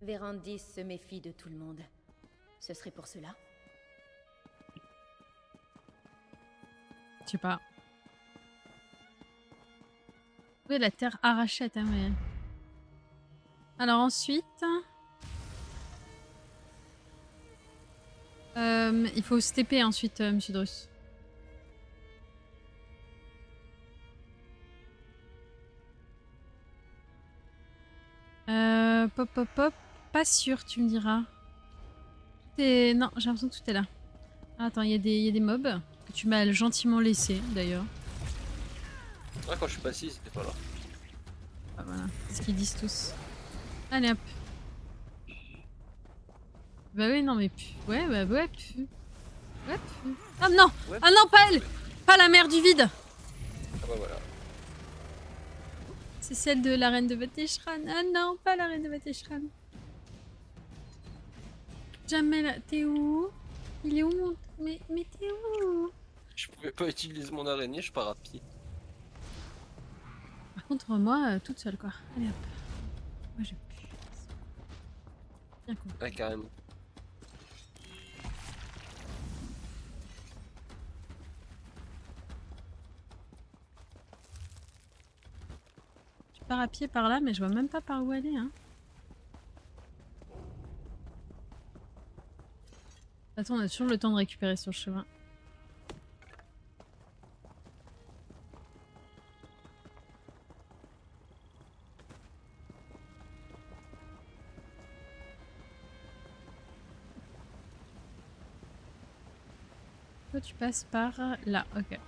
Vérandis se méfie de tout le monde. Ce serait pour cela? Je sais pas. Oui, la terre arrachée, hein, mais... Alors ensuite... il faut se TP ensuite, Monsieur Drus. Pop, pop, pop. Pas sûr, tu me diras. Tout est... Non, j'ai l'impression que tout est là. Ah, attends, il y a des mobs que tu m'as gentiment laissé d'ailleurs. Ah, quand je suis passé, c'était pas là. Ah, voilà, c'est ce qu'ils disent tous. Allez hop. Bah oui, non mais... Ouais, bah ouais. Ouais. Ah non. Ouais. Ah non, pas elle. Pas la mère du vide. Ah bah voilà. C'est celle de la reine de Vateshran. Ah non, pas la reine de Vateshran. Jamel, t'es où? Il est où mon... Mais t'es où? Je pouvais pas utiliser mon araignée, je pars à pied. Par contre, moi, toute seule quoi. Allez hop. Moi j'ai plus. Bien con. Ouais, carrément. Je pars à pied par là, mais je vois même pas par où aller. Hein. Attends, on a toujours le temps de récupérer sur le chemin. Toi, tu passes par là, ok.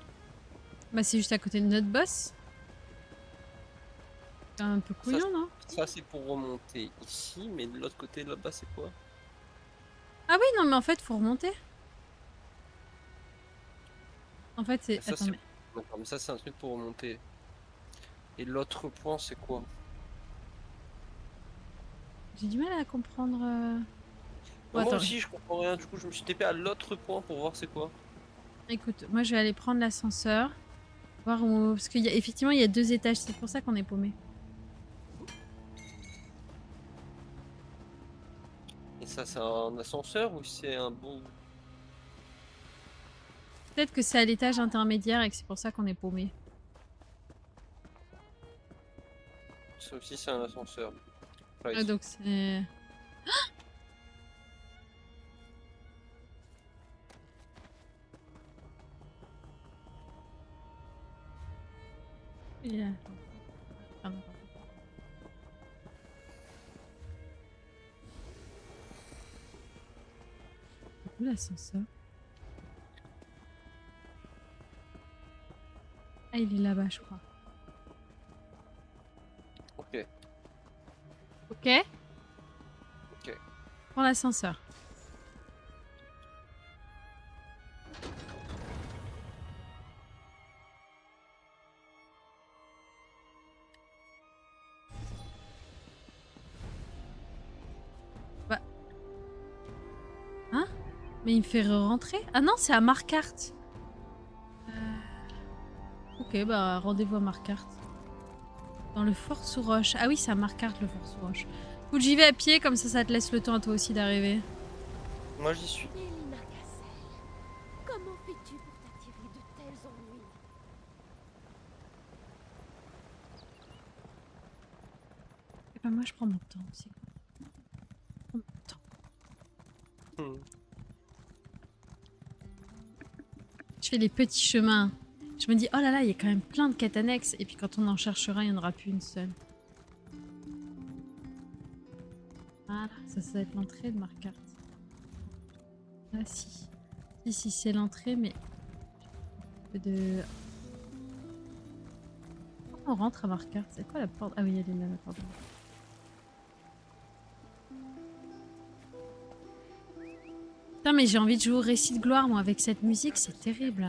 Bah, c'est juste à côté de notre boss. C'est un peu couillon, non? Ça c'est pour remonter ici, mais de l'autre côté là-bas c'est quoi? Ah oui, non, mais en fait, faut remonter. En fait, c'est... Ça, Attends, mais... D'accord, mais ça c'est un truc pour remonter. Et l'autre point c'est quoi? J'ai du mal à comprendre... Bon, Moi attends, aussi je comprends rien, du coup je me suis TP à l'autre point pour voir c'est quoi. écoute, moi, je vais aller prendre l'ascenseur. Voir où... Parce qu'effectivement, il y a 2 étages, c'est pour ça qu'on est paumé. Et ça c'est un ascenseur ou c'est un beau... Peut-être que c'est à l'étage intermédiaire et que c'est pour ça qu'on est paumé. Ça aussi c'est un ascenseur. Enfin, Ouais, donc c'est... Il est là. Pardon. Où l'ascenseur? Ah, il est là-bas, je crois. Ok. Ok. Ok. Prends l'ascenseur. Bah... Hein? Mais il me fait re-rentrer? Ah non, c'est à Marquardt. Ok, bah rendez-vous à Marquardt. Dans le fort sous roche. Ah oui, c'est à Marquardt le fort sous roche. Écoute, j'y vais à pied, comme ça te laisse le temps à toi aussi d'arriver. Moi j'y suis. Elina Cassel, comment fais-tu pour t'attirer de tels ennuis? Et bah moi je prends mon temps aussi. Je prends mon temps. Hmm. Je fais les petits chemins. Je me dis, oh là là, il y a quand même plein de quêtes annexes. Et puis quand on en cherchera, il n'y en aura plus une seule. Voilà, ça va être l'entrée de Marquardt. Ah si. Si, c'est l'entrée, mais... de... Comment on rentre à Marquardt? C'est quoi la porte? Ah oui, elle est là, la porte. Putain, mais j'ai envie de jouer au Récit de gloire, moi, avec cette musique, c'est terrible.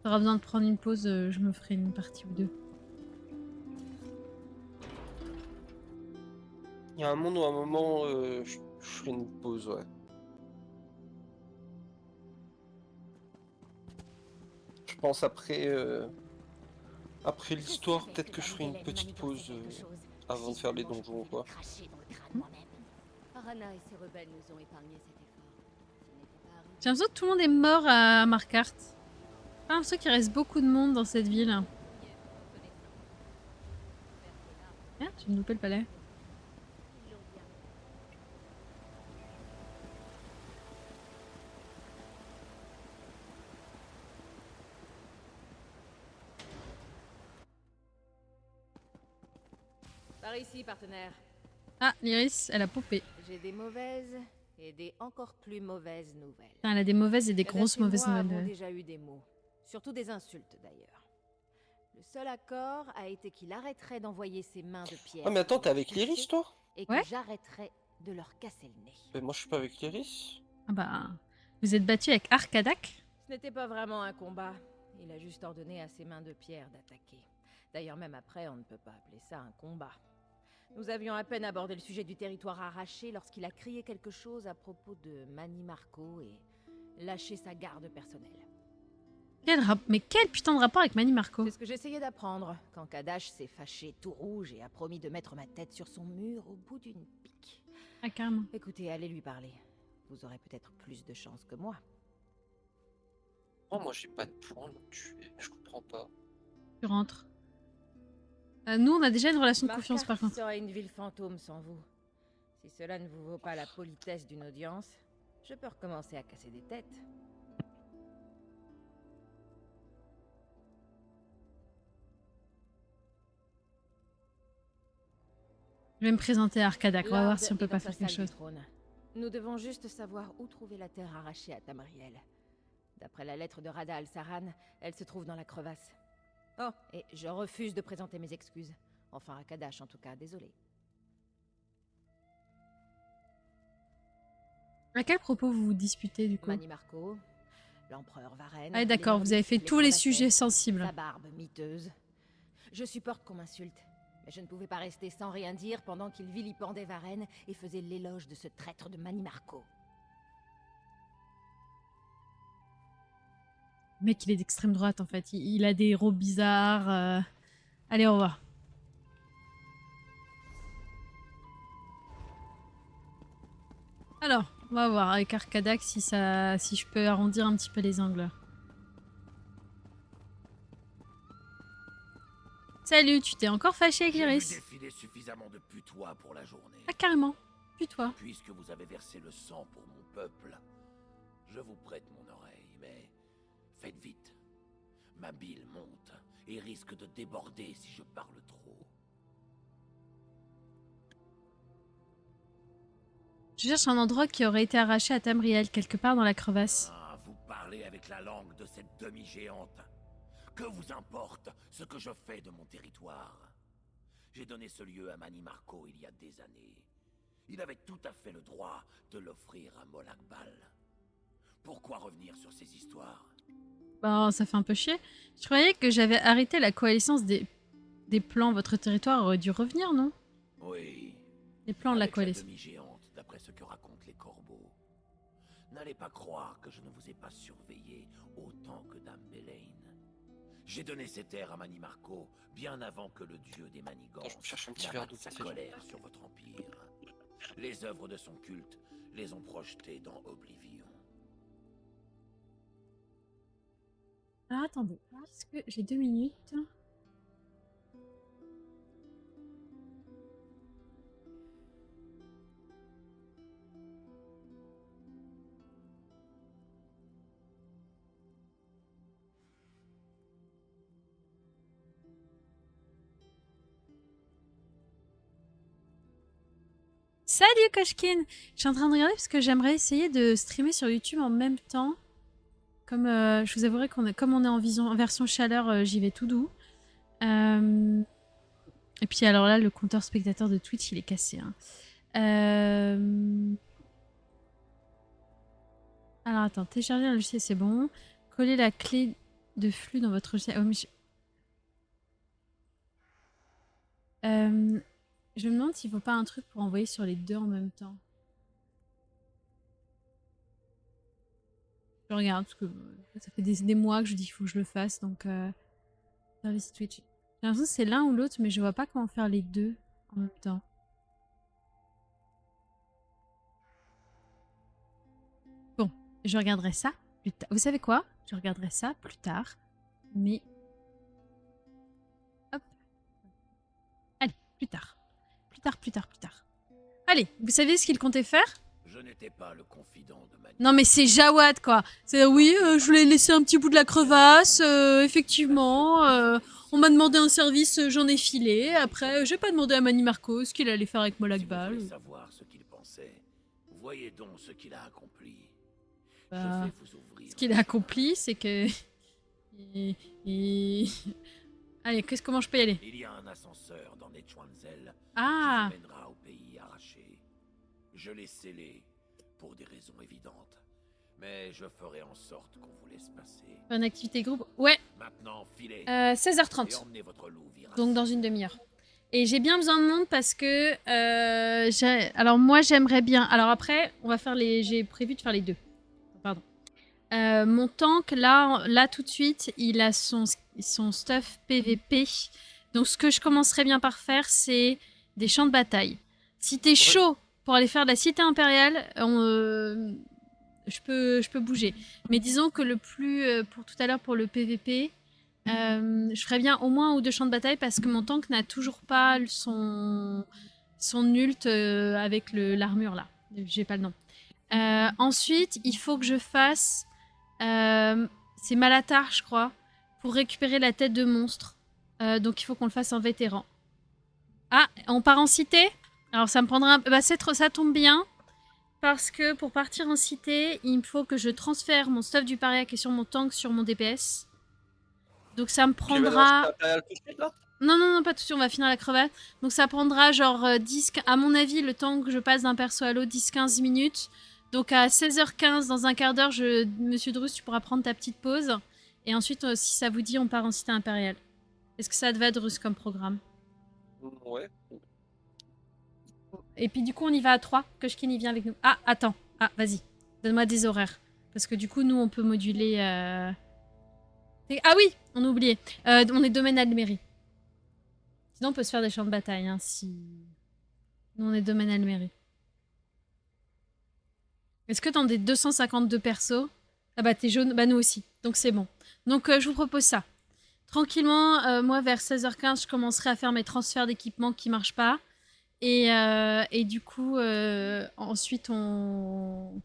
T'auras besoin de prendre une pause, je me ferai une partie ou deux. Il y a un monde où à un moment je ferai une pause, ouais. Je pense après Après Je sais l'histoire, que peut-être que je ferai une Tamriel petite pause manigançait quelque chose. avant de faire les donjons ou quoi. Cracher dans le crâne moi-même. Arana et ses rebelles nous ont épargné cet effort. S'il n'était pas arrivé, J'ai l'impression que tout le monde est mort à Markarth. J'ai l'impression qu'il reste beaucoup de monde dans cette ville. Merde, j'ai loupé le palais. ils l'ont bien. Par ici, partenaire. Ah, l'Iris, elle a popé. J'ai des mauvaises et des encore plus mauvaises nouvelles. Putain, elle a des mauvaises et des Kadas grosses et mauvaises moi nouvelles. avons déjà eu des mots. Surtout des insultes, d'ailleurs. Le seul accord a été qu'il arrêterait d'envoyer ses mains de pierre. Ah mais attends, pour t'es leur avec toucher l'Iris toi? Et que Ouais. j'arrêterais de leur casser le nez. Mais moi je suis pas avec l'Iris. Ah bah, vous êtes battu avec Arkadak? Ce n'était pas vraiment un combat. Il a juste ordonné à ses mains de pierre d'attaquer. D'ailleurs, même après, on ne peut pas appeler ça un combat. Nous avions à peine abordé le sujet du territoire arraché lorsqu'il a crié quelque chose à propos de Mani Marco et lâché sa garde personnelle. Mais quel putain de rapport avec Mani Marco? C'est ce que j'essayais d'apprendre quand Kadash s'est fâché tout rouge et a promis de mettre ma tête sur son mur au bout d'une pique. Ah, carrément. Écoutez, allez lui parler. Vous aurez peut-être plus de chance que moi. Oh moi j'ai pas de points là dessus, je comprends pas. Tu rentres. Nous, on a déjà une relation de confiance par Markarth contre. serait une ville fantôme sans vous. Si cela ne vous vaut pas la politesse d'une audience, je peux recommencer à casser des têtes. Je vais me présenter à Arkadak, on va voir Lord si on peut est pas dans sa faire quelque salle du chose. trône. Nous devons juste savoir où trouver la terre arrachée à Tamriel. D'après la lettre de Rada al-Saran, elle se trouve dans la crevasse. Oh, et je refuse de présenter mes excuses. Enfin, à Kadash en tout cas, désolé. À quel propos vous vous disputez du coup? Mani Marco, l'empereur Varenne... Ah d'accord, vous avez fait tous les crevasses, sujets sensibles. sa barbe miteuse. Je supporte qu'on m'insulte, mais je ne pouvais pas rester sans rien dire pendant qu'il vilipendait Varenne et faisait l'éloge de ce traître de Mani Marco. Le mec, il est d'extrême droite en fait. Il a des héros bizarres. Allez, au revoir. Alors, on va voir avec Arkadak si je peux arrondir un petit peu les angles. Salut, tu t'es encore fâché avec J'ai vu l'Iris? défiler suffisamment de putois pour la journée. Ah carrément, puis toi. Puisque vous avez versé le sang pour mon peuple, je vous prête mon oreille, mais faites vite. Ma bile monte et risque de déborder si je parle trop. Je cherche un endroit qui aurait été arraché à Tamriel, quelque part dans la crevasse. Ah, vous parlez avec la langue de cette demi-géante. Que vous importe ce que je fais de mon territoire? J'ai donné ce lieu à Mani Marco il y a des années. Il avait tout à fait le droit de l'offrir à Molakbal. Pourquoi revenir sur ces histoires? Bah, ça fait un peu chier. Je croyais que j'avais arrêté la coalescence des plans. Votre territoire aurait dû revenir, non? Oui. Les plans de la Avec coalition. demi-géante, d'après ce que racontent les corbeaux. N'allez pas croire que je ne vous ai pas surveillé autant que Dame Belaine. J'ai donné ces terres à Mani Marco bien avant que le dieu des manigances Attends, je me cherche un petit verre d'eau, n'abatte sa ça fait colère sur votre empire. Les œuvres de son culte les ont projetées dans Oblivion. Alors attendez, est-ce que j'ai 2 minutes? Salut Koshkin! Je suis en train de regarder parce que j'aimerais essayer de streamer sur YouTube en même temps. Comme je vous avouerai comme on est en version chaleur, j'y vais tout doux. Et puis alors là, le compteur spectateur de Twitch, il est cassé. Hein. Alors attends, télécharger un logiciel, c'est bon. Coller la clé de flux dans votre logiciel. Oh, mais je me demande s'il ne faut pas un truc pour envoyer sur les deux en même temps. Je regarde parce que ça fait des mois que je dis qu'il faut que je le fasse, donc service Twitch. J'ai l'impression que c'est l'un ou l'autre, mais je vois pas comment faire les deux en même temps. Bon, je regarderai ça plus tard. Vous savez quoi? Je regarderai ça plus tard. Mais... Hop. Allez, plus tard. Plus tard, plus tard, plus tard. Allez, vous savez ce qu'il comptait faire? Je n'étais pas le confident de Mani. Non mais c'est Jawad quoi. C'est oui, je voulais laisser un petit bout de la crevasse. Effectivement, on m'a demandé un service, j'en ai filé. Après, j'ai pas demandé à Mani Marco ce qu'il allait faire avec Si vous Molakbal. voulez savoir ce qu'il pensait, voyez donc ce qu'il a accompli. Bah, Je vais vous ouvrir. Ce qu'il a accompli, c'est que il- allez, comment je peux y aller? Il y a un ascenseur dans Netchwanzel Ah, qui vous mènera au pays arraché. Je l'ai scellé pour des raisons évidentes, mais je ferai en sorte qu'on vous laisse passer. une activité groupe. Ouais, Maintenant, filez 16h30. et emmenez votre loup Viras. Donc dans une demi-heure. Et j'ai bien besoin de monde parce que alors moi j'aimerais bien. Alors après on va faire les. J'ai prévu de faire les deux. Pardon. Mon tank là tout de suite il a son stuff PVP. Donc ce que je commencerai bien par faire c'est des champs de bataille. Si t'es chaud pour aller faire de la cité impériale, je peux bouger. Mais disons que le plus pour tout à l'heure pour le PVP. Je ferais bien au moins un ou deux champs de bataille parce que mon tank n'a toujours pas son ult avec l'armure là. J'ai pas le nom. Ensuite, il faut que je fasse. C'est Malatar, je crois, pour récupérer la tête de monstre. Donc il faut qu'on le fasse en vétéran. Ah, on part en cité? Alors ça me prendra. Bah, ça tombe bien. Parce que pour partir en cité, il me faut que je transfère mon stuff du paria qui est sur mon tank sur mon DPS. Donc ça me prendra... Non, non, non, pas tout de suite, on va finir la crevette. Donc ça prendra genre 10... À mon avis, le temps que je passe d'un perso à l'autre, 10-15 minutes. Donc à 16h15, dans un quart d'heure, Monsieur Drus, tu pourras prendre ta petite pause. Et ensuite, si ça vous dit, on part en cité impériale. Est-ce que ça te va, Drus, comme programme? Ouais. Et puis du coup, on y va à 3. Koshkin, il vient avec nous. Ah, attends. Ah, vas-y. Donne-moi des horaires. Parce que du coup, nous, on peut moduler... Ah oui, on a oublié. On est domaine Almérie. Sinon, on peut se faire des champs de bataille. Hein, si... Nous, on est domaine Almérie. Est-ce que dans des 252 persos... Ah bah, t'es jaune. Bah, nous aussi. Donc, c'est bon. Donc, je vous propose ça. Tranquillement, moi, vers 16h15, je commencerai à faire mes transferts d'équipement qui marchent pas. Et du coup, ensuite, on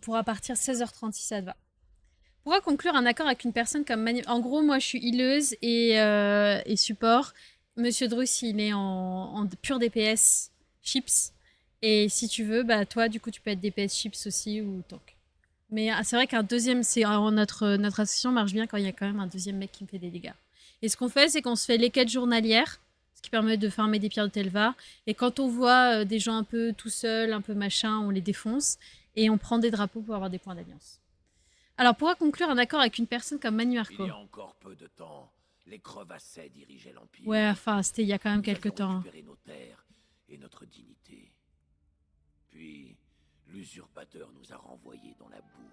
pourra partir 16h30 si ça te va. Pourra conclure un accord avec une personne comme En gros, moi, je suis healeuse et support. Monsieur Drus, il est en pur DPS chips. Et si tu veux, bah toi, du coup, tu peux être DPS chips aussi ou tank. Mais c'est vrai qu'un deuxième, notre association marche bien quand il y a quand même un deuxième mec qui me fait des dégâts. Et ce qu'on fait, c'est qu'on se fait les quêtes journalières, ce qui permet de farmer des pierres de Telvar. Et quand on voit des gens un peu tout seuls, un peu machin, on les défonce. Et on prend des drapeaux pour avoir des points d'alliance. Alors, pourra conclure un accord avec une personne comme Mani Marco. Il y a encore peu de temps, les crevassais dirigeaient l'Empire. Ouais, enfin, c'était il y a quand même quelques temps. Nous avions récupéré nos terres et notre dignité. Puis, l'usurpateur nous a renvoyés dans la boue.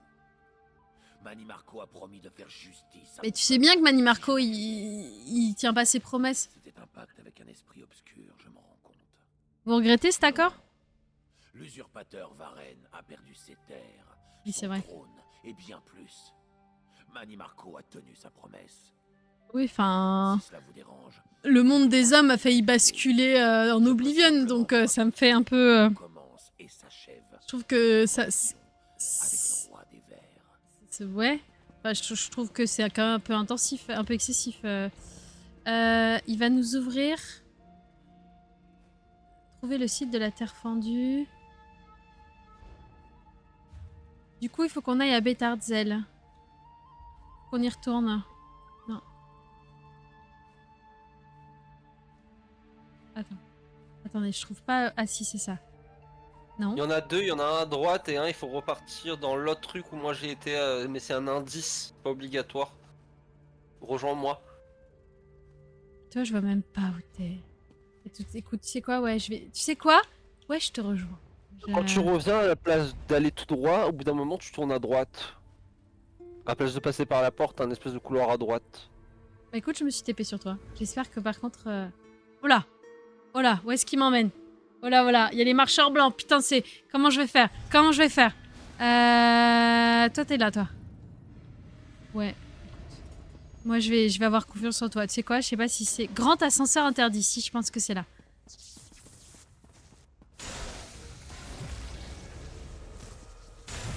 Mani Marco a promis de faire justice. Mais tu sais bien que Mani Marco, il tient pas ses promesses. C'était un pacte avec un esprit obscur, je m'en rends compte. Vous regrettez cet accord? L'usurpateur Varenne a perdu ses terres, Oui, c'est son vrai. trône et bien plus. Mani Marco a tenu sa promesse. Oui, enfin... Si cela vous dérange, Le monde des hommes a failli basculer en Oblivion, donc ça me fait un peu... commence et s'achève. Je trouve que ça... Avec le roi des vers. Ouais. Enfin, je trouve que c'est quand même un peu intensif, un peu excessif. Il va nous ouvrir... Trouver le site de la Terre Fendue. Du coup, il faut qu'on aille à Betardzel. Qu'on y retourne. Non. Attends. Attendez, je trouve pas... Ah si, c'est ça. Non. Il y en a deux, il y en a un à droite et un, il faut repartir dans l'autre truc où moi j'ai été, mais c'est un indice, pas obligatoire. Rejoins-moi. Toi, je vois même pas où t'es. Écoute, tu sais quoi? Ouais, je vais... Tu sais quoi? Ouais, je te rejoins. Quand tu reviens, à la place d'aller tout droit, au bout d'un moment tu tournes à droite. À la place de passer par la porte, un espèce de couloir à droite. Bah écoute, je me suis TP sur toi. J'espère que par contre... Oh là! Oh là, où est-ce qu'il m'emmène? Oh là, voilà, il y a les marcheurs blancs. Putain, c'est... Comment je vais faire? Comment je vais faire? Toi, t'es là, toi. Ouais. Moi, je vais avoir confiance en toi. Tu sais quoi? Je sais pas si c'est... Grand ascenseur interdit. Si, je pense que c'est là.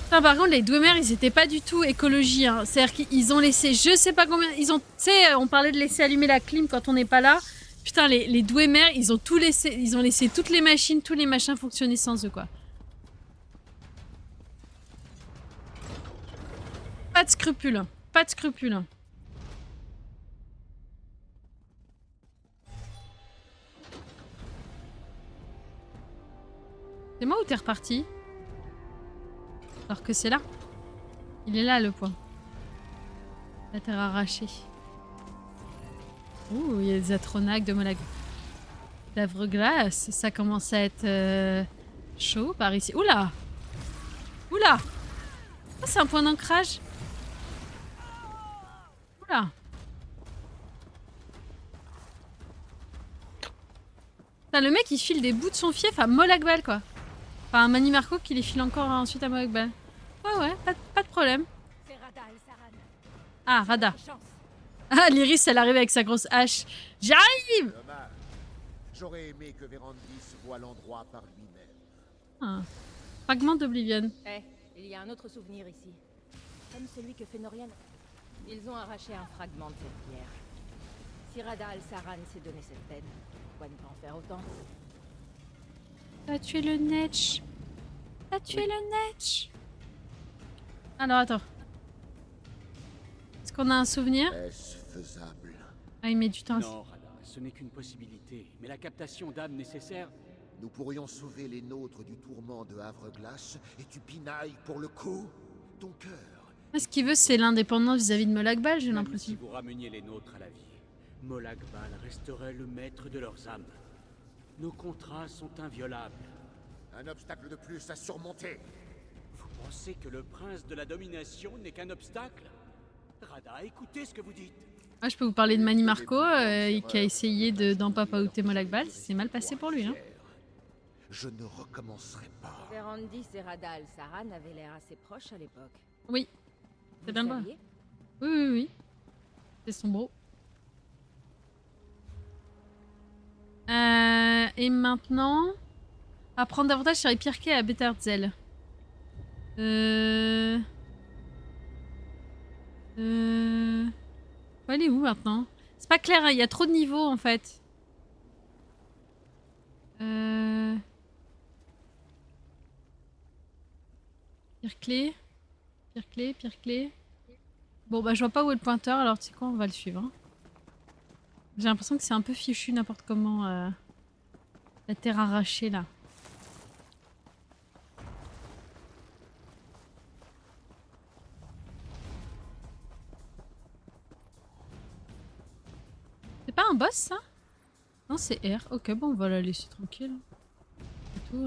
Putain, par contre, les Dwemer, ils étaient pas du tout écologie. Hein. C'est-à-dire qu'ils ont laissé... Je sais pas combien... Ils ont... Tu sais, on parlait de laisser allumer la clim quand on n'est pas là. Putain, les Dwemer, ils ont tout laissé... Ils ont laissé toutes les machines, tous les machins fonctionner sans eux, quoi. Pas de scrupules. Pas de scrupules. C'est moi ou t'es reparti? Alors que c'est là. Il est là, le point. La terre arrachée. Ouh, il y a des Atronaques de Molag. D'Avre-Glace. Ça commence à être chaud par ici. Oula! Oula! Oh, c'est un point d'ancrage. Oula! Putain, le mec, il file des bouts de son fief à Molagbal, quoi. Enfin, un Mani Marco qui les file encore ensuite à Molagbal. Ouais, pas de problème. Ah, Rada. Ah, l'Iris, elle arrive avec sa grosse hache. J'arrive! Dommage. J'aurais aimé que Vérandis voie l'endroit par lui-même. Ah. Fragment d'Oblivion. Eh, il y a un autre souvenir ici. Comme celui que Fënorian... Ils ont arraché un fragment de cette pierre. Si Rada al-Saran s'est donné cette peine, pourquoi ne pas en faire autant? T'as tué le Netch. T'as tué le Netch. Alors, attends. Est-ce qu'on a un souvenir? Est-ce faisable? Ah, il met du temps. Non, Rada, ce n'est qu'une possibilité. Mais la captation d'âme nécessaire... Nous pourrions sauver les nôtres du tourment de Havre-Glace et tu pinailles pour le coup? Ton cœur. Ce qu'il veut, c'est l'indépendance vis-à-vis de Molagbal, j'ai Même l'impression. si vous rameniez les nôtres à la vie, Molagbal resterait le maître de leurs âmes. Nos contrats sont inviolables. Un obstacle de plus à surmonter. Vous pensez que le prince de la domination n'est qu'un obstacle? Rada, écoutez ce que vous dites. Moi, je peux vous parler de Mani Marco, qui a essayé d'empapaouter Molagbal. C'est mal passé pour lui, hein. Je ne recommencerai pas. Vérandis et Rada al-Saran avaient l'air assez proches à l'époque. Oui. C'est Vous bien bon. saviez? Oui. C'est son bro. Et maintenant... Apprendre davantage sur les Pirkei à Betterzel. Faut aller où maintenant? C'est pas clair, hein, il y a trop de niveaux en fait. Pire clé. Bon bah je vois pas où est le pointeur, alors tu sais quoi, on va le suivre. Hein. J'ai l'impression que c'est un peu fichu n'importe comment. La terre arrachée là. C'est pas un boss ça? Non c'est R. Ok bon on va la laisser tranquille. Et tout,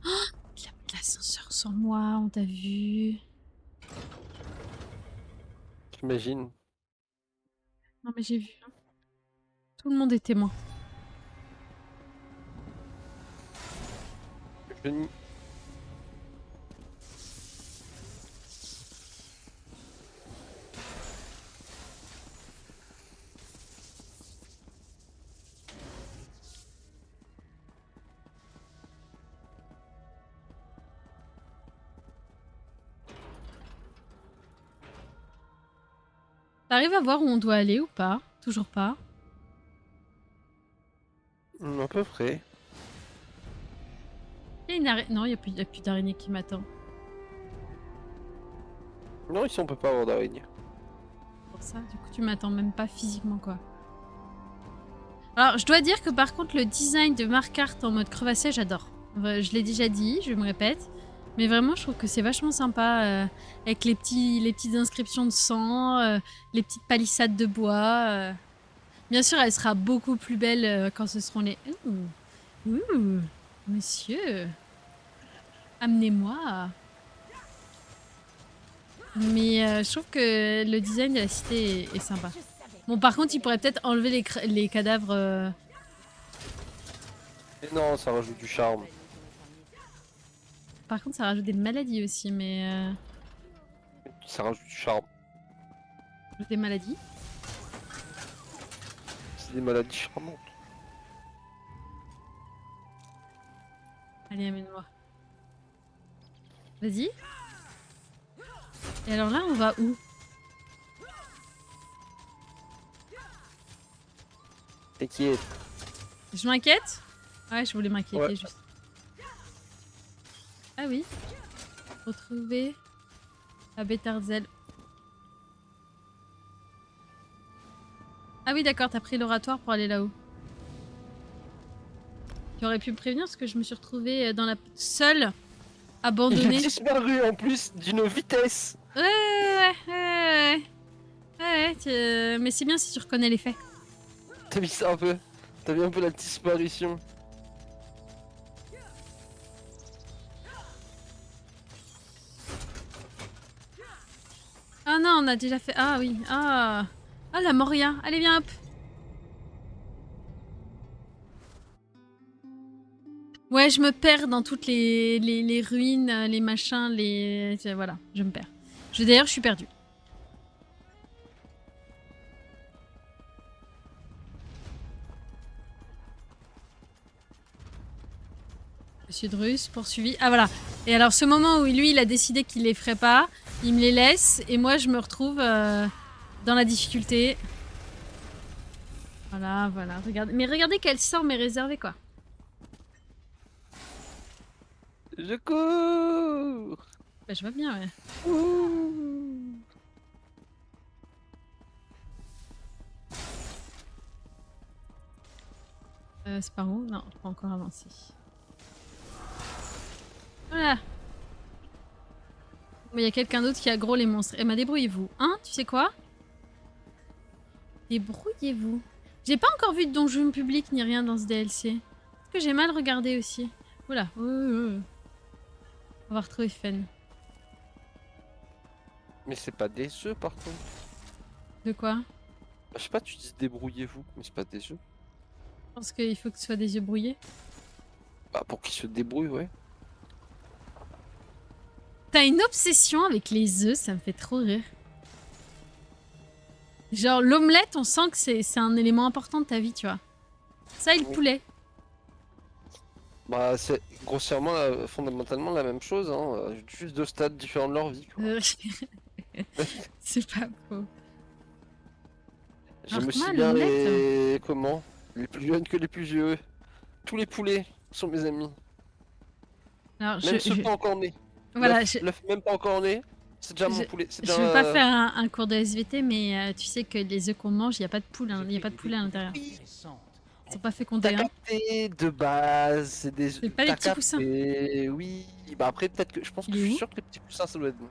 Oh, il a mis l'ascenseur sans moi, on t'a vu. J'imagine. Non mais j'ai vu. Hein. Tout le monde est témoin. Je n'y- T'arrives à voir où on doit aller ou pas? Toujours pas. À peu près. Il y a une araignée. Non, il n'y a plus d'araignée qui m'attend. Non, ici on peut pas avoir d'araignée. Pour ça, du coup, tu m'attends même pas physiquement, quoi. Alors, je dois dire que par contre, le design de Markarth en mode crevassé, j'adore. Je l'ai déjà dit, je me répète. Mais vraiment, je trouve que c'est vachement sympa. Avec les petites inscriptions de sang, les petites palissades de bois. Bien sûr, elle sera beaucoup plus belle quand ce seront les... Ouh, monsieur. Amenez-moi. Mais je trouve que le design de la cité est sympa. Je savais. Bon, par contre, il pourrait peut-être enlever les cadavres. Et non, ça rajoute du charme. Par contre, ça rajoute des maladies aussi, mais. Ça rajoute du charme. Des maladies. C'est des maladies charmantes. Allez, amène-moi. Vas-y. Et alors là, on va où? T'inquiète. Je m'inquiète? Ouais, je voulais m'inquiéter Ouais. juste. Ah oui. Retrouver la Bétarzel. Ah oui, d'accord, t'as pris l'oratoire pour aller là-haut. Tu aurais pu me prévenir parce que je me suis retrouvée dans la seule, Il a abandonnée. disparu en plus d'une vitesse. Ouais, mais c'est bien si tu reconnais les faits. T'as vu ça un peu? T'as vu un peu la disparition? Ah non, on a déjà fait... Ah oui, ah la Moria. Allez, viens, hop. Ouais, je me perds dans toutes les ruines, les machins, les... Voilà, je me perds. D'ailleurs, je suis perdue. Monsieur Drus, poursuivi. Ah voilà. Et alors, ce moment où lui, il a décidé qu'il les ferait pas, il me les laisse, et moi, je me retrouve dans la difficulté. Voilà, voilà. Regardez. Mais regardez quel sort m'est réservé, quoi. Je cours. Bah, je vois bien, ouais. Ouh. C'est par où? Non, pas encore avancé. Voilà. Mais il y a quelqu'un d'autre qui aggro les monstres. Eh ben, débrouillez-vous. Hein? Tu sais quoi? Débrouillez-vous. J'ai pas encore vu de donjon public ni rien dans ce DLC. Est-ce que j'ai mal regardé aussi? Oula. On va retrouver Fen. Mais c'est pas des œufs par contre. De quoi? Bah, je sais pas, tu dis débrouillez-vous, mais c'est pas des œufs. Je pense qu'il faut que ce soit des yeux brouillés. Bah pour qu'ils se débrouillent, ouais. T'as une obsession avec les œufs, ça me fait trop rire. Genre l'omelette, on sent que c'est un élément important de ta vie, tu vois. Ça et le Oui. poulet. Bah c'est grossièrement, fondamentalement la même chose, hein. Juste deux stades différents de leur vie, quoi. C'est pas faux. J'aime Alors, aussi moi, bien l'omelette, les... Comment? Les plus jeunes que les plus vieux. Tous les poulets sont mes amis. Alors, Même ceux pas encore nés. voilà, L'œuf même pas encore né, c'est déjà mon je- poulet. C'est je déjà, veux pas faire un cours de SVT, mais tu sais que les œufs qu'on mange, il n'y a pas de poule, il y a pas de poulet à l'intérieur. Ils sont pas fécondés. T'as Hein. capté de base, c'est des... C'est pas des t'as petits capté, poussins. Oui, bah après peut-être que... Je pense que Il est je suis où? sûr que les petits poussins ça doit être bon.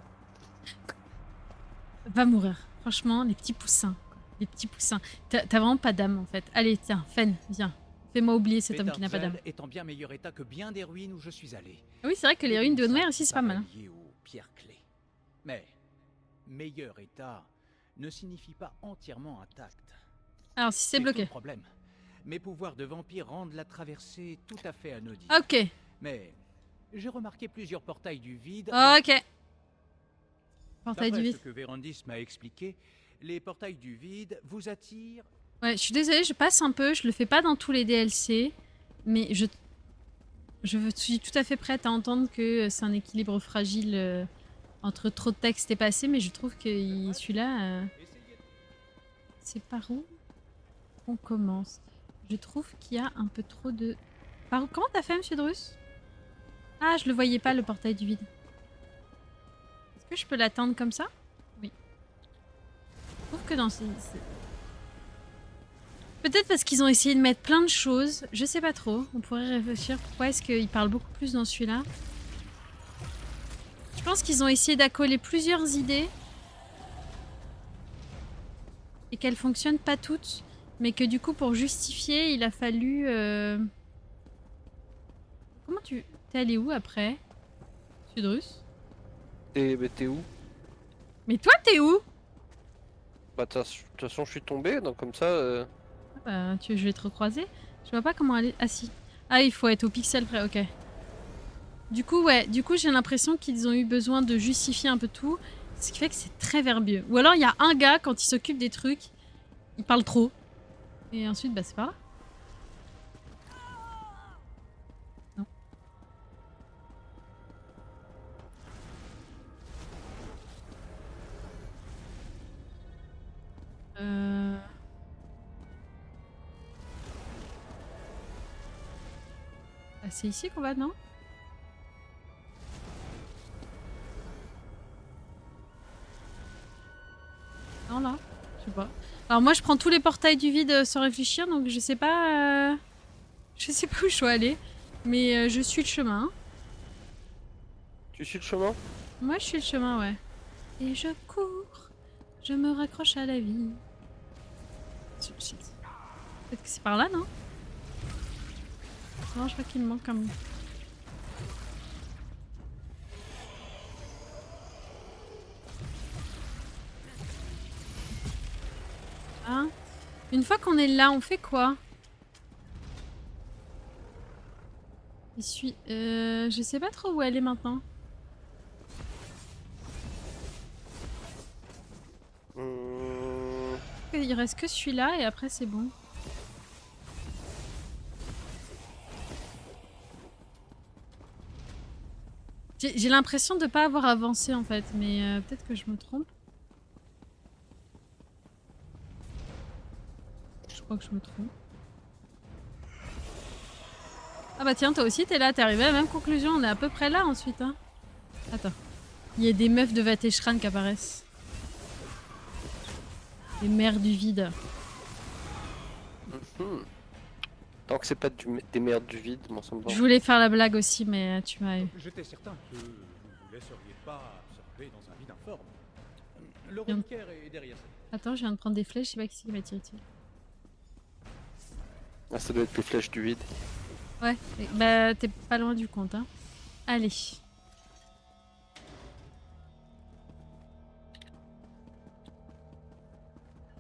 Va mourir. Franchement, les petits poussins. Les petits poussins. T'as vraiment pas d'âme en fait. Allez, tiens, Fen, viens. Fais-moi oublier cet homme qui n'a pas d'âme. Bétarzel est en bien meilleur état que bien des ruines où je suis allé. Ah oui, c'est vrai que les ruines de Haute-Mer aussi, c'est pas mal. Hein. Lié aux pierres clés. Mais meilleur état ne signifie pas entièrement intact. Alors, si c'est tout bloqué. le problème. Mes pouvoirs de vampire rendent la traversée tout à fait anodine. Ok. Mais j'ai remarqué plusieurs portails du vide. Ok. Portail du D'après vide. ce que Vérandis m'a expliqué, les portails du vide vous attirent. Ouais, je suis désolée, je passe un peu. Je le fais pas dans tous les DLC. Mais je suis tout à fait prête à entendre que c'est un équilibre fragile entre trop de texte et passé. Mais je trouve que celui-là... C'est par où on commence? Je trouve qu'il y a un peu trop de... Par où... Comment t'as fait, monsieur Drus? Ah, je le voyais pas, le portail du vide. Est-ce que je peux l'attendre comme ça? Oui. Je trouve que dans ces... Peut-être parce qu'ils ont essayé de mettre plein de choses. Je sais pas trop. On pourrait réfléchir. Pourquoi est-ce qu'ils parlent beaucoup plus dans celui-là? Je pense qu'ils ont essayé d'accoler plusieurs idées. Et qu'elles fonctionnent pas toutes. Mais que du coup, pour justifier, il a fallu... Comment tu... T'es allé où après? Sudrus? T'es où? Mais toi, t'es où? Bah, de toute façon, je suis tombé, donc comme ça. Bah, je vais te recroiser. Je vois pas comment aller. Ah si. Ah, il faut être au pixel près, ok. Du coup, ouais, j'ai l'impression qu'ils ont eu besoin de justifier un peu tout, ce qui fait que c'est très verbieux. Ou alors il y a un gars, quand il s'occupe des trucs, il parle trop. Et ensuite, bah c'est pas grave. Non. Ah, c'est ici qu'on va, non? Non, là? Je sais pas. Alors moi, je prends tous les portails du vide sans réfléchir, donc je sais pas... Je sais pas où je dois aller. Mais je suis le chemin. Tu suis le chemin? Moi, je suis le chemin, ouais. Et je cours. Je me raccroche à la vie. Peut-être que c'est par là, non? Non, je crois qu'il me manque un... Hein? Une fois qu'on est là, on fait quoi? Je sais pas trop où elle est maintenant. Il reste que celui-là et après c'est bon. J'ai l'impression de pas avoir avancé en fait, mais peut-être que je me trompe. Je crois que je me trompe. Ah bah tiens, toi aussi t'es là, t'es arrivé à la même conclusion, on est à peu près là ensuite. Hein. Attends. Il y a des meufs de Vateshran qui apparaissent. Les mères du vide. Tant que c'est pas des merdes du vide, m'en semble. Je voulais faire la blague aussi, mais tu m'as eu. J'étais certain que vous ne vous laisseriez pas absorber dans un vide informe. Le reliquaire est derrière ça. Attends, je viens de prendre des flèches, je sais pas qui c'est qui m'a tiré dessus. Ah, ça doit être les flèches du vide. Ouais, bah t'es pas loin du compte, hein. Allez.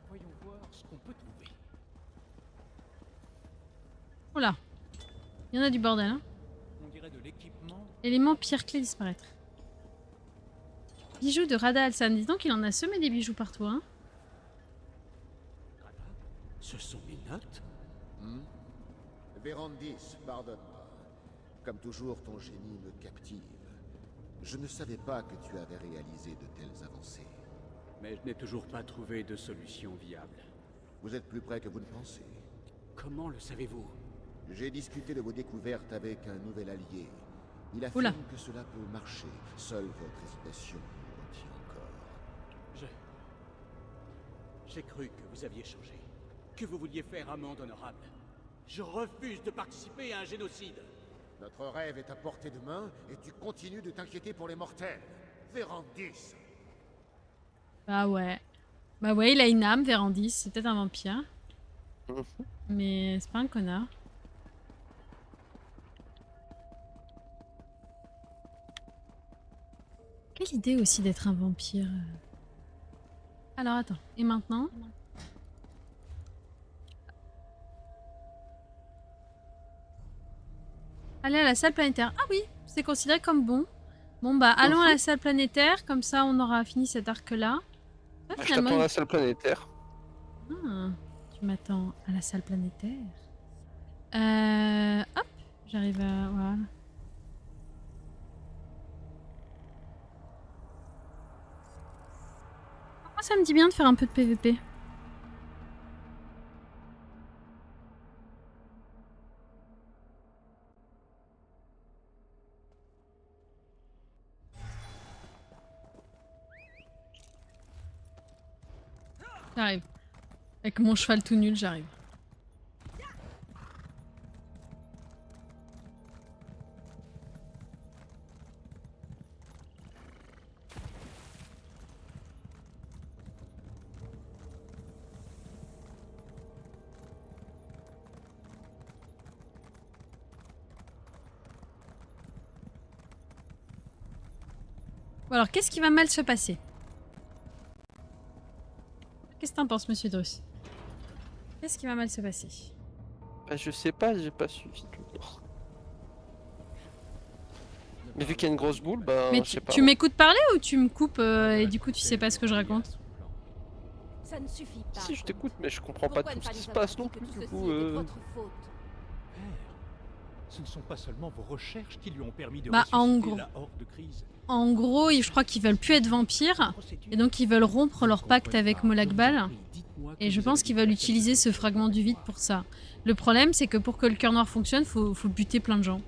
Voyons voir ce qu'on peut trouver. Oula. Il y en a du bordel, hein. On dirait de l'équipement. Élément pierre-clé disparaître. Bijoux de Rada Alsan. Dis donc, il en a semé des bijoux partout, hein. Ce sont mes notes? Vérandis, pardonne-moi. Comme toujours, ton génie me captive. Je ne savais pas que tu avais réalisé de telles avancées. Mais je n'ai toujours pas trouvé de solution viable. Vous êtes plus près que vous ne pensez. Comment le savez-vous? J'ai discuté de vos découvertes avec un nouvel allié. Il Oula. affirme que cela peut marcher. Seule votre hésitation nous retient encore. J'ai cru que vous aviez changé. Que vous vouliez faire amende honorable. Je refuse de participer à un génocide. Notre rêve est à portée de main et tu continues de t'inquiéter pour les mortels. Vérandis. Bah ouais. Bah ouais, il a une âme, Vérandis. C'est peut-être un vampire. Mais c'est pas un connard. Quelle idée aussi d'être un vampire. Alors attends, et maintenant? Aller à la salle planétaire. Ah oui, c'est considéré comme bon. Bon bah allons à la salle planétaire, comme ça on aura fini cet arc-là. Ah, Je finalement, t'attends à la salle planétaire. Ah, tu m'attends à la salle planétaire. Hop, j'arrive à... Voilà. Moi ça me dit bien de faire un peu de PVP. J'arrive. Avec mon cheval tout nul, j'arrive. Bon alors, qu'est-ce qui va mal se passer? Qu'est-ce que t'en penses, monsieur Drus? Qu'est-ce qui va mal se passer? Bah, je sais pas, j'ai pas suivi tout. Mais vu qu'il y a une grosse boule, bah Mais je sais pas. tu m'écoutes parler ou tu me coupes et du coup tu sais pas ce que je raconte? Ça ne suffit pas. Si, je t'écoute, mais je comprends Pourquoi pas ne tout ce qui nous se avoir passe dit non que plus, tout du ceci coup. était de votre faute? Père, ce ne sont pas seulement vos recherches qui lui ont permis de Bah, en ressusciter gros. la horde de crise. En gros, je crois qu'ils veulent plus être vampires et donc ils veulent rompre leur pacte avec Molakbal. Et je pense qu'ils veulent utiliser ce fragment du vide pour ça. Le problème, c'est que pour que le cœur noir fonctionne, faut buter plein de gens.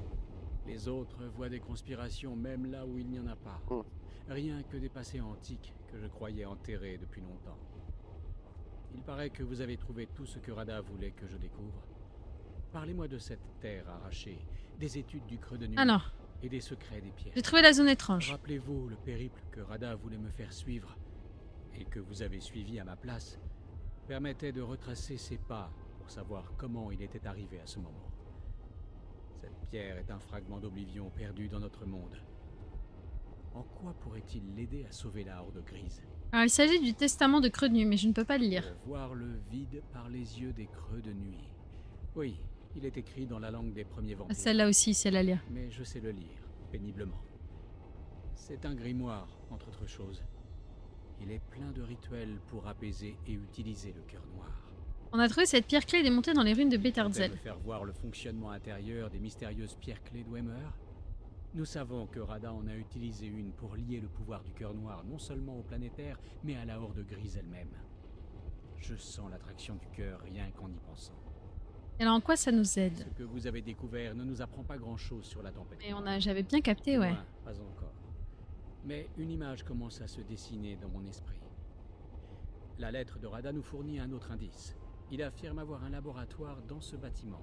Les autres voient des conspirations même là où il n'y en a pas. Oh. Rien que des passés antiques que je croyais enterrés depuis longtemps. Il paraît que vous avez trouvé tout ce que Rada voulait que je découvre. Parlez-moi de cette terre arrachée, des études du creux de nuit Alors, et des secrets des pierres. j'ai trouvé la zone étrange. Rappelez-vous le périple que Rada voulait me faire suivre et que vous avez suivi à ma place permettait de retracer ses pas pour savoir comment il était arrivé à ce moment. Cette pierre est un fragment d'oblivion perdu dans notre monde. En quoi pourrait-il l'aider à sauver la horde grise? Alors, il s'agit du testament de Creux de Nuit, mais je ne peux pas le lire. Pour voir le vide par les yeux des creux de nuit. Oui, il est écrit dans la langue des premiers vampires. Celle-là aussi, c'est la lire. Mais je sais le lire, péniblement. C'est un grimoire, entre autres choses. Il est plein de rituels pour apaiser et utiliser le cœur noir. On a trouvé cette pierre clé démontée dans les ruines de Peut-être Betarzel. me faire voir le fonctionnement intérieur des mystérieuses pierres clés d'Wemer. Nous savons que Rada en a utilisé une pour lier le pouvoir du cœur noir non seulement au planétaire, mais à la horde grise elle-même. Je sens l'attraction du cœur rien qu'en y pensant. Et alors, en quoi ça nous Ce aide? que vous avez découvert ne nous apprend pas grand-chose sur la tempête. Et j'avais bien capté, ouais. Loin, pas encore. Mais une image commence à se dessiner dans mon esprit. La lettre de Rada nous fournit un autre indice. Il affirme avoir un laboratoire dans ce bâtiment.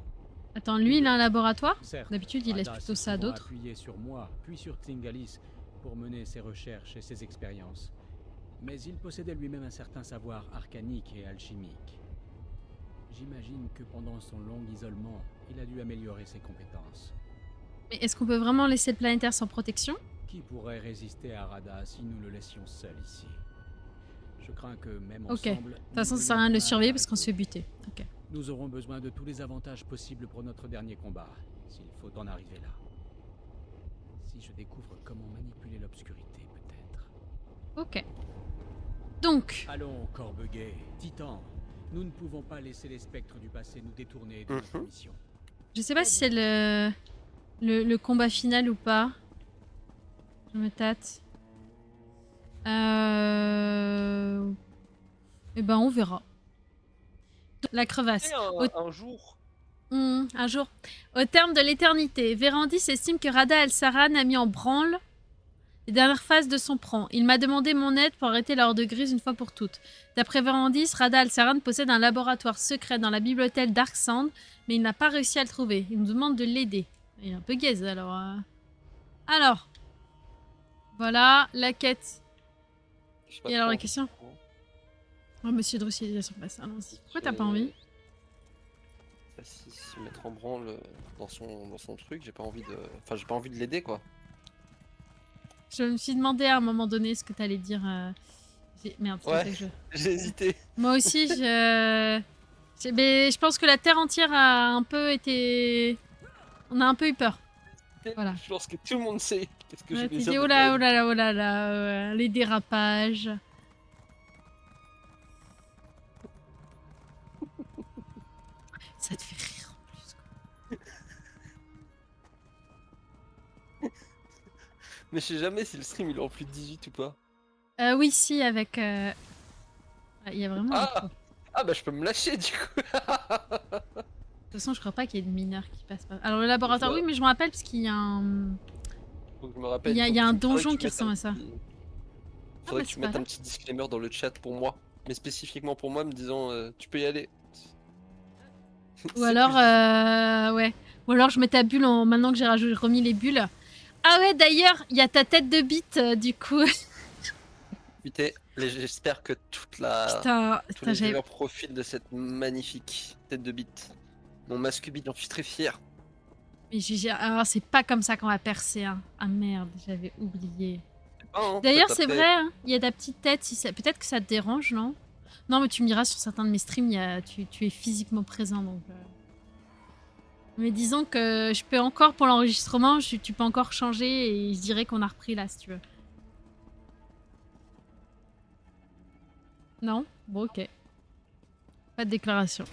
Attends, lui, il a un laboratoire? Certes, D'habitude, il laisse Rada plutôt s'est ça à souvent d'autres. appuyé sur moi, puis sur Tlingalis, pour mener ses recherches et ses expériences. Mais il possédait lui-même un certain savoir arcanique et alchimique. J'imagine que pendant son long isolement, il a dû améliorer ses compétences. Mais est-ce qu'on peut vraiment laisser le planétaire sans protection? Qui pourrait résister à Rada si nous le laissions seul ici? Je crains que même Ok. ensemble... De toute façon, ça sert à rien de le surveiller parce qu'on se fait buter. Ok. Nous aurons besoin de tous les avantages possibles pour notre dernier combat, s'il faut en arriver là. Si je découvre comment manipuler l'obscurité, peut-être. Ok. Donc, Allons, Corbeguet, Titan. Nous ne pouvons pas laisser les spectres du passé nous détourner de notre mission. je sais pas si c'est le combat final ou pas. Je me tâte. Eh ben, on verra. La crevasse. Un jour. Un jour. Au terme de l'éternité, Vérandis estime que Rada Al-Saran a mis en branle les dernières phases de son plan. Il m'a demandé mon aide pour arrêter la Horde Grise une fois pour toutes. D'après Vérandis, Rada Al-Saran possède un laboratoire secret dans la bibliothèque Dark Sand, mais il n'a pas réussi à le trouver. Il nous demande de l'aider. Il est un peu gaze, alors... Alors. Voilà, la quête. Je sais pas Et alors, trop. la question? Oh, monsieur Drus, il est déjà sur place. Allons-y. Pourquoi t'as pas envie? Bah, si se mettre en branle dans son truc, j'ai pas envie de. Enfin, j'ai pas envie de l'aider quoi. Je me suis demandé à un moment donné ce que t'allais dire. Merde, c'est Ouais. le jeu. J'ai hésité. Moi aussi, mais je pense que la Terre entière a un peu été... On a un peu eu peur. Voilà. Je pense que tout le monde sait. Qu'est-ce que Ouais, j'ai tu dit dis, oh là, oh là là, oh là là, les dérapages. Ça te fait rire en plus. Mais je sais jamais si le stream il est en plus de 18 ou pas. Oui, si, avec... Il y a vraiment... Ah bah je peux me lâcher du coup. De toute façon, je crois pas qu'il y ait de mineurs qui passent pas. Alors, le laboratoire, oui, mais je me rappelle parce qu'il y a un... Faut que je me rappelle. Il y a faut un que tu- faudrait donjon que tu qui mettes ressemble un à ça. petit- Ah, Faudrait bah, que tu c'est mettes pas un petit disclaimer dans le chat pour moi. Mais spécifiquement pour moi, me disant tu peux y aller. Ou alors, ouais. Ou alors, je mets ta bulle maintenant que j'ai remis les bulles. Ah ouais, d'ailleurs, il y a ta tête de bite, du coup. Putain, j'espère que Putain, tous putain, les j'avais... viewers profitent de cette magnifique tête de bite. Mon masque bite, j'en suis très fier. Mais ah, c'est pas comme ça qu'on va percer, hein. Ah merde, j'avais oublié. Ah, hein, D'ailleurs, peut-être c'est après- vrai, hein, il y a ta petite tête. Si ça... Peut-être que ça te dérange, non? Non, mais tu me diras, sur certains de mes streams, tu es physiquement présent, donc... Mais disons que je peux encore, pour l'enregistrement, tu peux encore changer et je dirais qu'on a repris là, si tu veux. Non? Bon, ok. Pas de déclaration.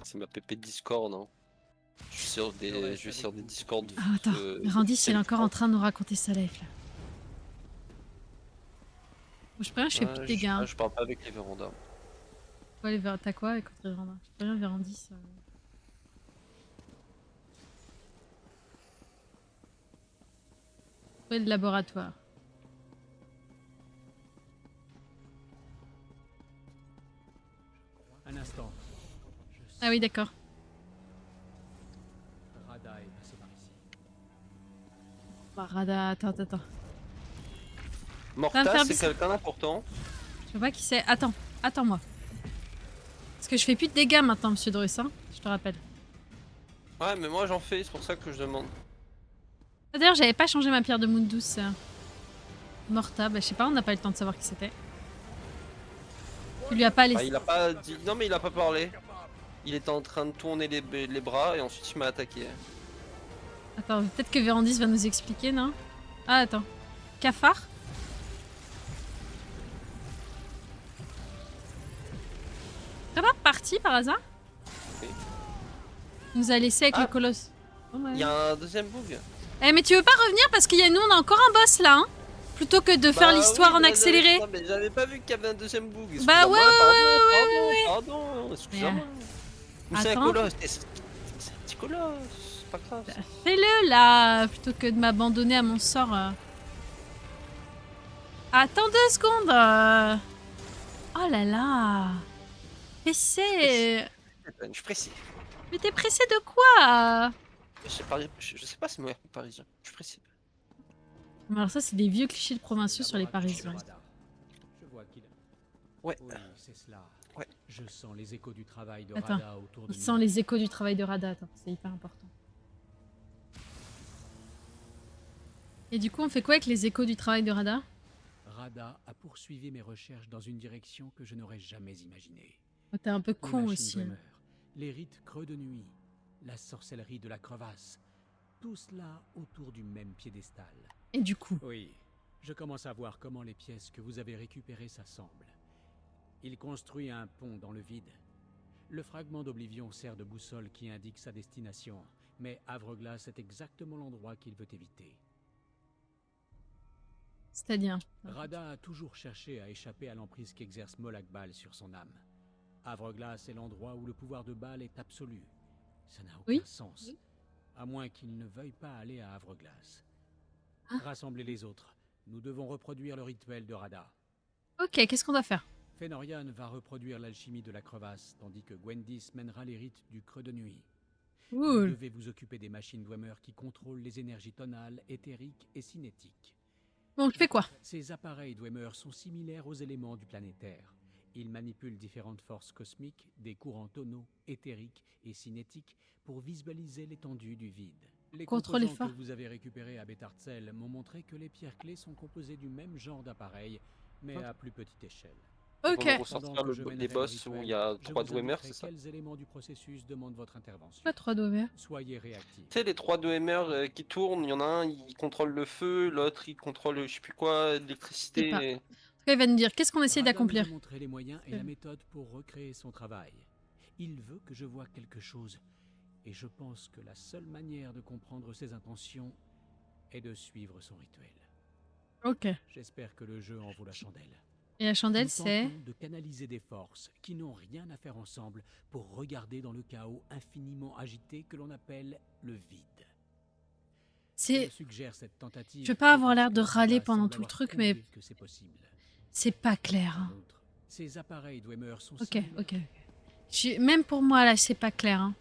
C'est ma PP Discord, hein. Je suis sur des Discord. Ah, attends, Randy, il est encore en train de nous raconter sa life, là. Bon, je préviens, je fais plus de dégâts. Hein. Je parle pas avec les vérandas. Ouais, t'as quoi avec votre véranda? Je préviens, Vérandis. Ouais, le laboratoire. Un instant. Ah oui, d'accord. Rada est passé par ici. Bah, Rada, attends. Ça va me Morta, faire c'est bizarre. quelqu'un d'important. Je sais pas qui c'est. Attends-moi. Parce que je fais plus de dégâts maintenant, monsieur Drus, hein, je te rappelle. Ouais, mais moi j'en fais, c'est pour ça que je demande. D'ailleurs, j'avais pas changé ma pierre de moon douce. Morta, bah je sais pas, on n'a pas eu le temps de savoir qui c'était. Tu lui as pas laissé. Ah, il a pas dit. Non, mais il a pas parlé. Il était en train de tourner les bras et ensuite il m'a attaqué. Attends, peut-être que Vérandis va nous expliquer, non? Ah, attends. Cafard? T'es pas parti par hasard? Oui. Il nous a laissé avec Ah. le colosse. Oh, ouais. Il y a un deuxième bug. Eh, mais tu veux pas revenir parce qu'il y a nous, on a encore un boss là, hein? Plutôt que de faire l'histoire en accéléré. Non, mais j'avais pas vu qu'il y avait un deuxième bug. Bah ouais, Pardon, excusez-moi. Ou c'est un Attends. colosse. C'est un petit colosse, c'est pas grave. ça. Fais-le là, plutôt que de m'abandonner à mon sort. Attends 2 secondes. Oh là là. Pressé. Je suis pressé. Mais t'es pressé de quoi? Je sais pas si moi je suis parisien. Je suis pressé. Alors ça, c'est des vieux clichés de provinciaux sur les Parisiens. Je vois qu'il a... Ouais. Oui, c'est cela. Ouais. Je sens les échos du travail de Attends. Rada autour de Il nous. sent les échos du travail de Rada. Attends, c'est hyper important. Et du coup, on fait quoi avec les échos du travail de Rada? Rada a poursuivi mes recherches dans une direction que je n'aurais jamais imaginée. Oh, t'es un peu Les con machines aussi. Dwemer, les rites creux de nuit, la sorcellerie de la crevasse, tout cela autour du même piédestal. Et du coup? Oui, je commence à voir comment les pièces que vous avez récupérées s'assemblent. Il construit un pont dans le vide. Le fragment d'Oblivion sert de boussole qui indique sa destination, mais Havre-Glace est exactement l'endroit qu'il veut éviter. C'est-à-dire? Rada a toujours cherché à échapper à l'emprise qu'exerce Molag Bal sur son âme. Havre-Glace est l'endroit où le pouvoir de Bal est absolu. Ça n'a aucun sens. À moins qu'il ne veuille pas aller à Havre-Glace. Rassemblez les autres. Nous devons reproduire le rituel de Rada. Ok, qu'est-ce qu'on doit faire? Fenorian va reproduire l'alchimie de la crevasse, tandis que Gwendis mènera les rites du creux de nuit. Vous Cool. devez vous occuper des machines Dwemer qui contrôlent les énergies tonales, éthériques et cinétiques. Bon, je fais quoi? Ces appareils Dwemer sont similaires aux éléments du planétaire. Ils manipulent différentes forces cosmiques, des courants tonaux, éthériques et cinétiques pour visualiser l'étendue du vide. Les Contre les composants phares. que vous avez récupérés à Betartzel m'ont montré que les pierres clés sont composées du même genre d'appareil, mais à plus petite échelle. Ok. On va ressortir Pendant que je les mènerai le boss où rituel, il y a je 3 vous Dwemer, indiquerai c'est ça? quels éléments du processus demandent votre intervention. Pas 3 doigts. Soyez réactifs. Tu sais, les 3 Dwemer qui tournent, il y en a un, il contrôle le feu, l'autre, il contrôle je sais plus quoi, Je sais pas. l'électricité. En tout cas, il va nous dire qu'est-ce qu'on essaie Rada d'accomplir. nous a montré les moyens et la méthode pour recréer son travail. Il veut que je voie quelque chose, et je pense que la seule manière de comprendre ses intentions est de suivre son rituel. Ok. J'espère que le jeu en vaut la chandelle. Et la chandelle, Nous c'est... tentons de canaliser des forces qui n'ont rien à faire ensemble pour regarder dans le chaos infiniment agité que l'on appelle le vide. C'est... Je suggère cette tentative. Je veux pas avoir parce l'air que de Rada râler pendant semble tout le avoir truc, mais- compris que c'est possible. C'est pas clair. Hein. En outre, ces appareils Dwemer sont Ok, similaires. ok. Même pour moi, là, c'est pas clair. Hein.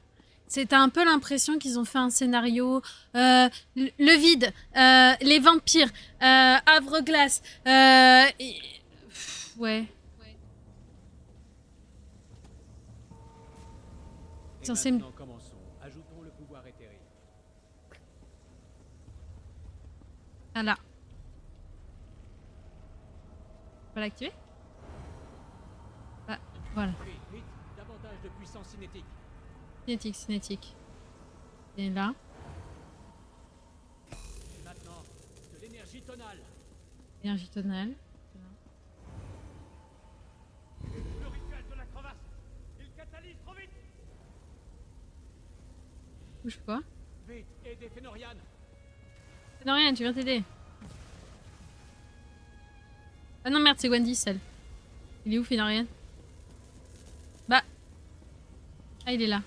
T'as un peu l'impression qu'ils ont fait un scénario... le vide, les vampires, Havre-Glace, ouais. Et Censé maintenant, commençons. Ajoutons le pouvoir éthérique. Ah là. On va l'activer? Voilà. Vite, vite, davantage de puissance cinétique. Cinétique. Et là. Et maintenant, de l'énergie tonale. Énergie tonale. Le rituel de la crevasse. Il catalyse trop vite. Bouge pas. Vite, aidez Fenorian. Non, rien, tu viens t'aider. Ah non, merde, c'est Wendy, celle. Il est où, Fenorian? Bah. Ah, il est là.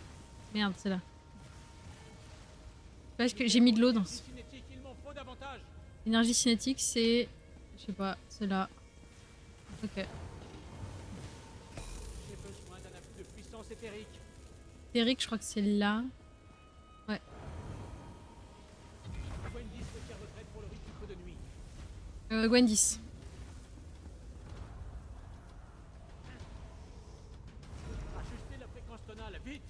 Merde, c'est là. Parce que j'ai mis de l'eau dans ce... Cinétique, il m'en faut davantage. Énergie cinétique, c'est... Je sais pas, c'est là. Ok. J'ai besoin d'un appui de puissance éthérique. Eric, je crois que c'est là. Ouais. Wendy se tire retraite pour le rite du creux de nuit. Gwendis. Ajustez la fréquence tonale, vite.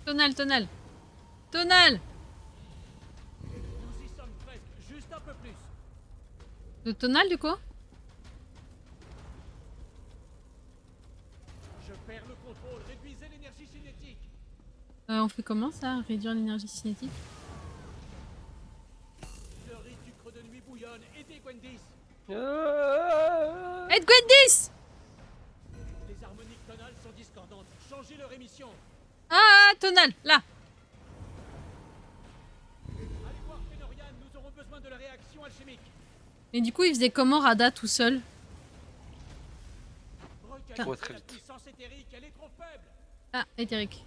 Tonal. Tonal. Nous y sommes presque, juste un peu plus. Le tonal, du coup? Je perds le contrôle, réduisez l'énergie cinétique. On fait comment, ça? Réduire l'énergie cinétique? Le rite du creux de nuit bouillonne, aidez Gwendis. Aide Gwendis! Les harmoniques tonales sont discordantes, changez leur émission. Ah, tonal, là. Allez voir Fenorian, nous aurons besoin de la réaction alchimique. Et du coup, il faisait comment Rada tout seul? Ouais, très La vite. puissance éthérique, elle est trop faible. Ah, éthérique.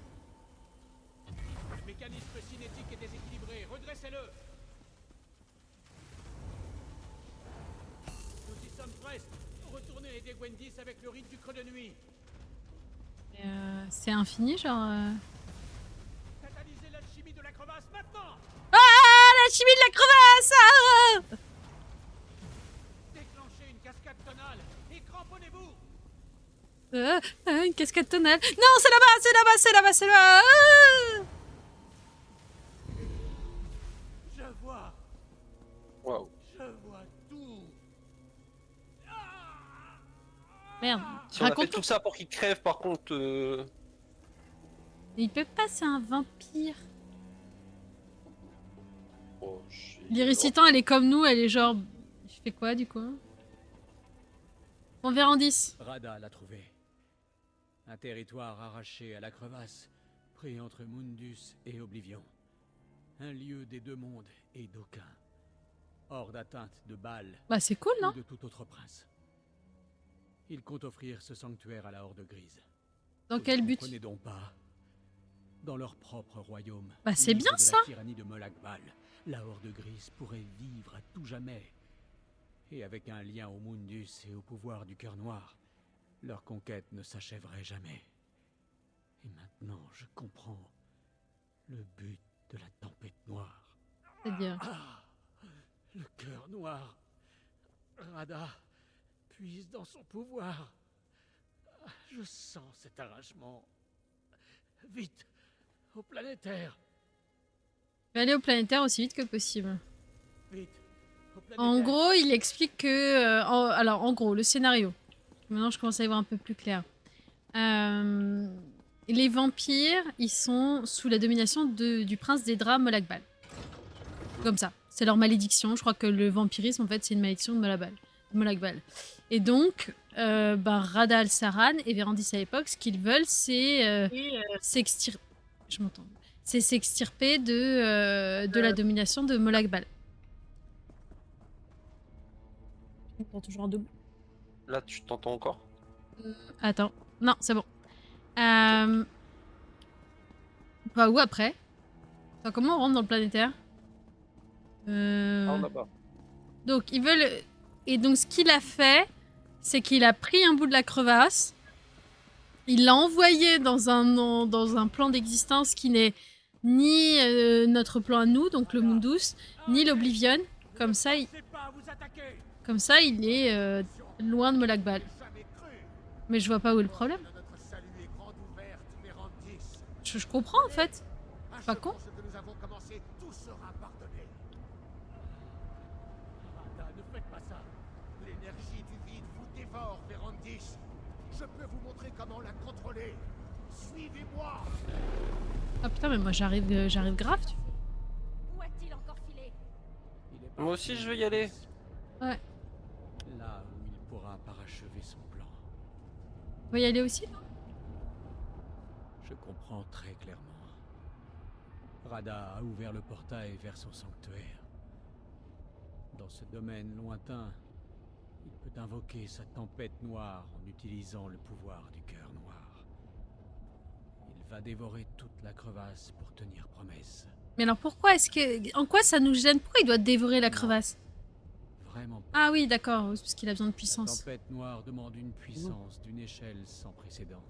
Le mécanisme cinétique est déséquilibré, redressez-le. Nous y sommes presque. Retournez aider Gwendis avec le rite du creux de nuit. C'est infini, genre... Catalysez l'alchimie de la crevasse maintenant. Ah, la chimie de la crevasse! Ah Déclenchez une cascade tonale et cramponnez-vous. Une cascade tonale. Non, c'est là-bas. Ah Je vois Waouh. tout. Merde. Si on a fait Raconte. tout ça pour qu'il crève, par contre. Il peut pas, c'est un vampire. Oh, L'irricitant, elle est comme nous, elle est genre... Je fais quoi, du coup? On verra en 10. Rada l'a trouvé. Un territoire arraché à la crevasse, pris entre Mundus et Oblivion. Un lieu des deux mondes et d'aucun. Hors d'atteinte de Baal Bah, c'est cool, ou non? de tout autre prince. Il compte offrir ce sanctuaire à la Horde Grise. Dans Vous quel ne but? comprenez donc pas. Dans leur propre royaume. Bah, c'est libre bien, de ça. La tyrannie de Molag-Bal, la Horde Grise pourrait vivre à tout jamais. Et avec un lien au Mundus et au pouvoir du Cœur Noir, leur conquête ne s'achèverait jamais. Et maintenant, je comprends le but de la tempête noire. C'est-à-dire... Ah, le Cœur Noir. Rada puise dans son pouvoir. Je sens cet arrachement. Vite, au planétaire. Je vais aller au planétaire aussi vite que possible. Vite, au planétaire. En gros, il explique que... alors, en gros, le scénario. Maintenant, je commence à y voir un peu plus clair. Les vampires, ils sont sous la domination du prince des draps Molag-Bal. Comme ça. C'est leur malédiction. Je crois que le vampirisme, en fait, c'est une malédiction de Molag-Bal. Et donc, Rada al-Saran et Vérandis à l'époque, ce qu'ils veulent, c'est s'extirper... Je m'entends. C'est s'extirper de la domination de Molag-Bal. Je m'entends toujours en double. Là, tu t'entends encore? Attends. Non, c'est bon. Bah, où après? Enfin, comment on rentre dans le planétaire? Ah, là-bas. Donc, ils veulent... Et donc, ce qu'il a fait, c'est qu'il a pris un bout de la crevasse, il l'a envoyé dans un plan d'existence qui n'est ni notre plan à nous, donc le Mundus, ni l'Oblivion. Comme ça, il est loin de Molag-Bal. Mais je vois pas où est le problème. Je comprends, en fait. C'est pas con. Ne faites pas ça. L'énergie du vide vous dévore, Vérandis. Je peux vous montrer comment la contrôler. Suivez-moi. Ah putain, mais moi j'arrive grave. Où a-t-il encore filé? Il est Moi aussi, parti je veux y aller. Ouais. Là où il pourra parachever son plan. On va y aller aussi, là? Je comprends très clairement. Rada a ouvert le portail vers son sanctuaire. Dans ce domaine lointain, il peut invoquer sa tempête noire en utilisant le pouvoir du cœur noir. Il va dévorer toute la crevasse pour tenir promesse. Mais alors pourquoi est-ce que... En quoi ça nous gêne? Pourquoi il doit dévorer la Non. crevasse? Vraiment pas. Ah oui, d'accord, c'est parce qu'il a besoin de La puissance. tempête noire demande une puissance d'une échelle sans précédent.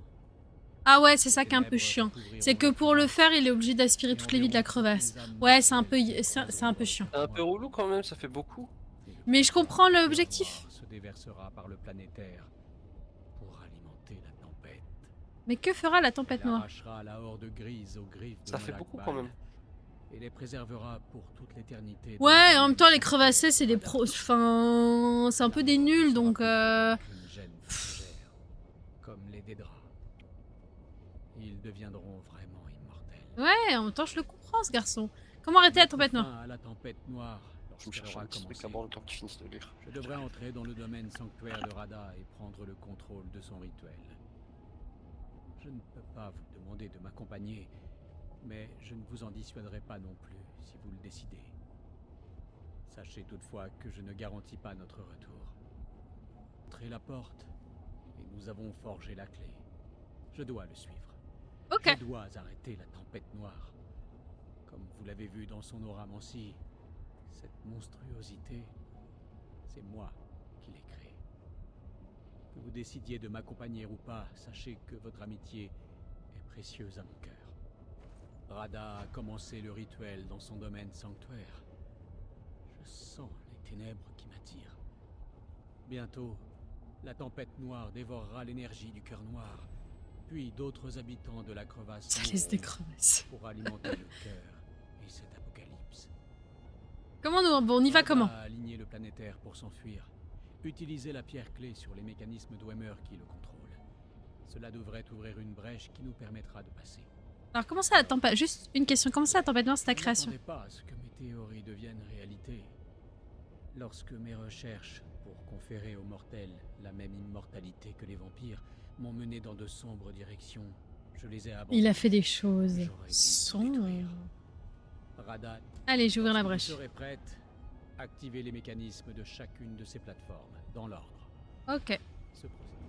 Ah ouais, c'est ça Les qui est un peu ténèbres chiant. recouvriront C'est que la pour le crevasse faire, il est obligé d'aspirer et toutes les vies de la enverront crevasse. toutes les âmes Ouais, c'est un peu, mortelles c'est un peu chiant. C'est un peu relou quand même, ça fait beaucoup. Et le Mais je pouvoir comprends du cœur l'objectif. noir se déversera par le planétaire pour alimenter la tempête. Mais que fera la tempête Il noire? arrachera la horde grise aux griffes de Ça fait Molag beaucoup Bal quand même. et les préservera pour toute l'éternité. Ouais, en même temps, les crevassés, c'est des pros... Enfin... C'est un peu des nuls, donc... Comme les Dédras. Ils deviendront vraiment immortels. Ouais, en même temps, je le comprends, ce garçon. Comment arrêter la Mettre tempête fin noire? à la tempête noire Je me lorsqu'elle cherche aura un petit truc commencé. avant le temps que tu finisses de lire. Je devrais entrer dans le domaine sanctuaire de Rada et prendre le contrôle de son rituel. Je ne peux pas vous demander de m'accompagner, mais je ne vous en dissuaderai pas non plus si vous le décidez. Sachez toutefois que je ne garantis pas notre retour. Entrez la porte et nous avons forgé la clé. Je dois le suivre. Ok. Je dois arrêter la tempête noire. Comme vous l'avez vu dans son auramancie, cette monstruosité, c'est moi qui l'ai créée. Que vous décidiez de m'accompagner ou pas, sachez que votre amitié est précieuse à mon cœur. Rada a commencé le rituel dans son domaine sanctuaire. Je sens les ténèbres qui m'attirent. Bientôt, la tempête noire dévorera l'énergie du cœur noir, puis d'autres habitants de la crevasse Ça laisse des mourront crevasses. pour alimenter le cœur et cet apocalypse. Comment nous... Bon, on y va Rada comment? a aligné le planétaire pour s'enfuir. Utilisez la pierre clé sur les mécanismes d'Oemer qui le contrôlent. Cela devrait ouvrir une brèche qui nous permettra de passer. Alors, comment ça, la tempête... Juste une question. Comment ça, la tempête noire, c'est ta Je ne création? m'attendais pas à ce que mes théories deviennent réalité. Lorsque mes recherches pour conférer aux mortels la même immortalité que les vampires m'ont mené dans de sombres directions, je les ai abandonnés. Il a fait des choses J'aurais dû tout sombres. détruire. Rada, Allez, je vais ouvrir la lorsque brèche. vous serez prête, activez les mécanismes de chacune de ces plateformes, dans l'ordre. Ok. Ce procédé